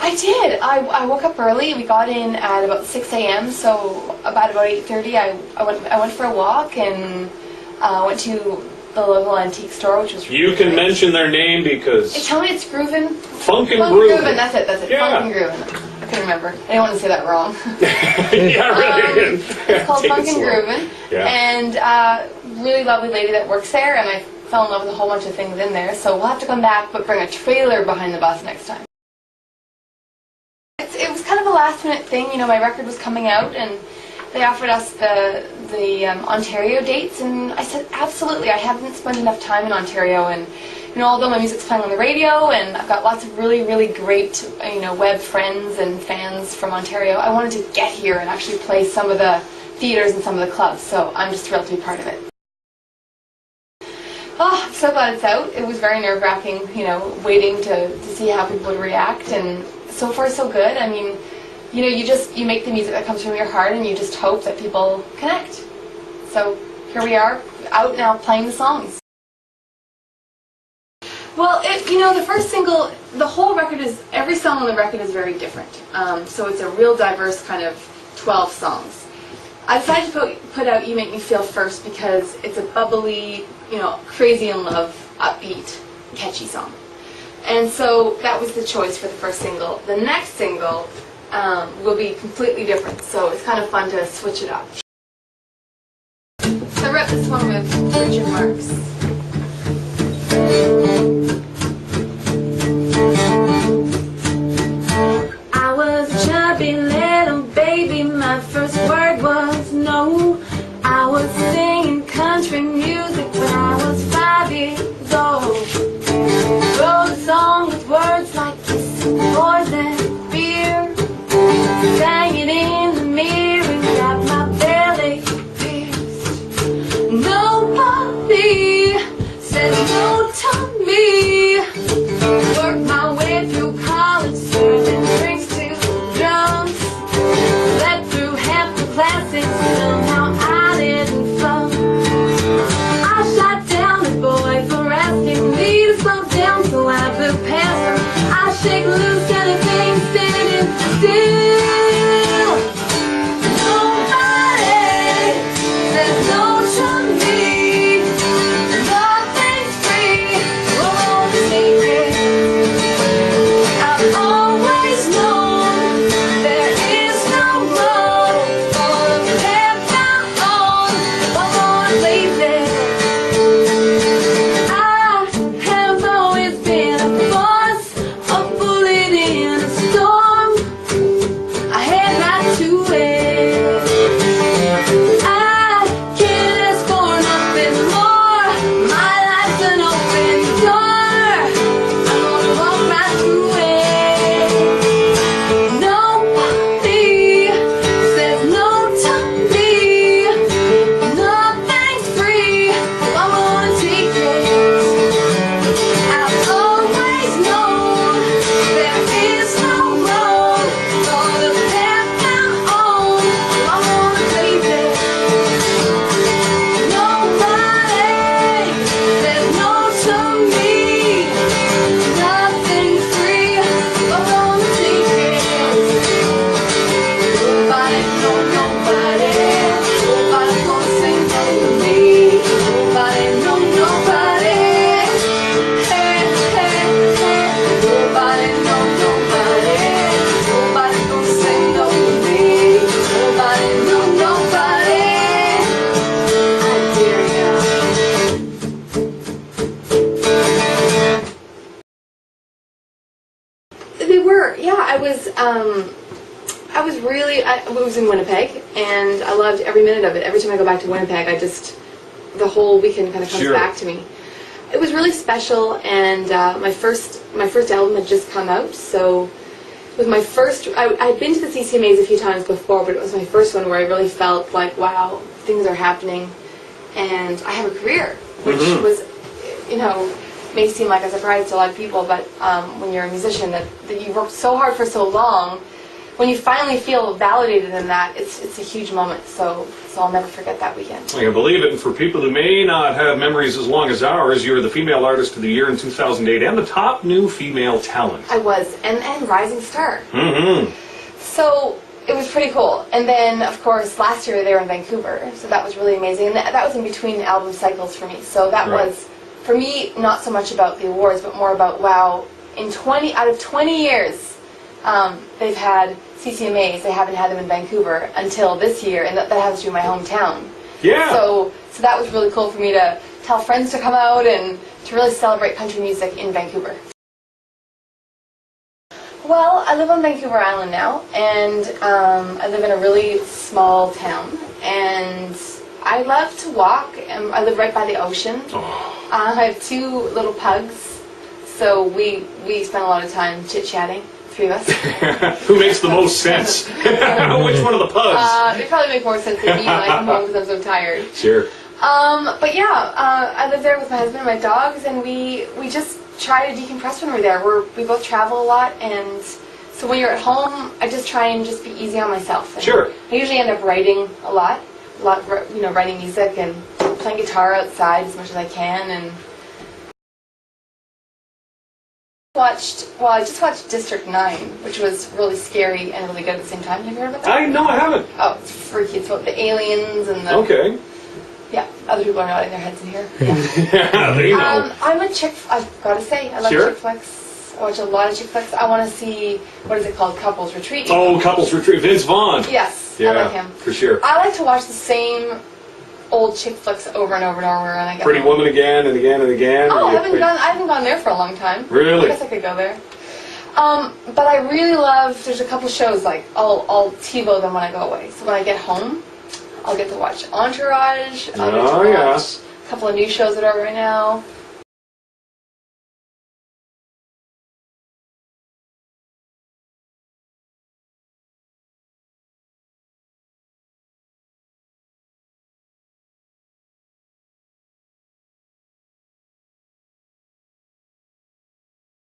I did. I woke up early. We got in at about 6 a.m. So about 8:30, I went for a walk and went to the local antique store, which was really You can great. mention their name because... Hey, tell me it's Groovin'. Funkin' Funkin' Groovin'. Groovin', that's it. Yeah. Funkin' Groovin'. I couldn't remember. I didn't want to say that wrong. Yeah, really. It's called Take it Funkin' slow. Groovin'. Yeah. And really lovely lady that works there, and I fell in love with a whole bunch of things in there. So we'll have to come back, but bring a trailer behind the bus next time. It was kind of a last minute thing. You know, my record was coming out, and they offered us the Ontario dates, and I said absolutely. I haven't spent enough time in Ontario, and you know, although my music's playing on the radio, and I've got lots of really, really great, you know, web friends and fans from Ontario, I wanted to get here and actually play some of the theaters and some of the clubs. So I'm just thrilled to be part of it. Oh, I'm so glad it's out. It was very nerve-wracking, you know, waiting to see how people would react, and so far so good. I mean, you know, you make the music that comes from your heart, and you just hope that people connect. So here we are, out now playing the songs. Well, you know, the first single, the whole record is, every song on the record is very different. So it's a real diverse kind of 12 songs. I decided to put out You Make Me Feel first because it's a bubbly, you know, crazy in love, upbeat, catchy song. And so that was the choice for the first single. The next single will be completely different, so it's kind of fun to switch it up. So I wrote this one with Richard Marx. I was a chubby little baby, my first word was no. I was singing country music when I was 5 years old. Wrote a song with words like kissing, poison, beer. Sang it in the mirror, got my belly pierced. Nobody said no to me. Worked my way through college, serving drinks to drums. Led through half the classes, somehow I didn't flunk. I shot down a boy for asking me to slow down, so I blew past him. I shake loose anything standing still. I was in Winnipeg, and I loved every minute of it. Every time I go back to Winnipeg, the whole weekend kind of comes back to me. It was really special, and my first album had just come out, so it was my first. I'd been to the CCMAs a few times before, but it was my first one where I really felt like, wow, things are happening, and I have a career, which was, you know, may seem like a surprise to a lot of people, but when you're a musician, that you worked so hard for so long, when you finally feel validated in that, it's a huge moment. So I'll never forget that weekend. I can believe it. And for people who may not have memories as long as ours, you're the Female Artist of the Year in 2008 and the top new female talent. I was, and Rising Star. Mm-hmm. So it was pretty cool. And then, of course, last year they were in Vancouver, so that was really amazing. And that was in between album cycles for me. So that was, for me, not so much about the awards, but more about, wow, out of 20 years, they've had CCMAs. They haven't had them in Vancouver until this year, and that happens to be my hometown. Yeah. So that was really cool for me to tell friends to come out and to really celebrate country music in Vancouver. Well, I live on Vancouver Island now, and I live in a really small town, and I love to walk, and I live right by the ocean. Oh. I have 2 little pugs, so we spend a lot of time chit-chatting, 3 of us. Who makes the most sense? Which one of the pugs? They probably make more sense than me when I come home because I'm so tired. Sure. But yeah, I live there with my husband and my dogs, and we just try to decompress when we're there. We both travel a lot, and so when you're at home, I just try and just be easy on myself. And sure. I usually end up writing a lot, writing music and playing guitar outside as much as I can. And I just watched District 9, which was really scary and really good at the same time. Have you heard about that? No, I haven't. Oh, it's freaky. It's about the aliens and the... Okay. Yeah, other people are nodding their heads in here. Yeah. Yeah, they know. I'm a chick... I've got to say, I love Sure. chick flicks. I watch a lot of chick flicks. I want to see, what is it called, Couples Retreat. Oh, Couples Retreat. Vince Vaughn. Yes, Yeah, I like him. for sure. I like to watch the same old chick flicks over and over and over, and I get Pretty Woman again and again and again. Oh, I haven't gone there for a long time. Really? I guess I could go there. But I really love, there's a couple shows, like, I'll TiVo them when I go away. So when I get home, I'll get to watch Entourage. I'll get to watch a couple of new shows that are right now.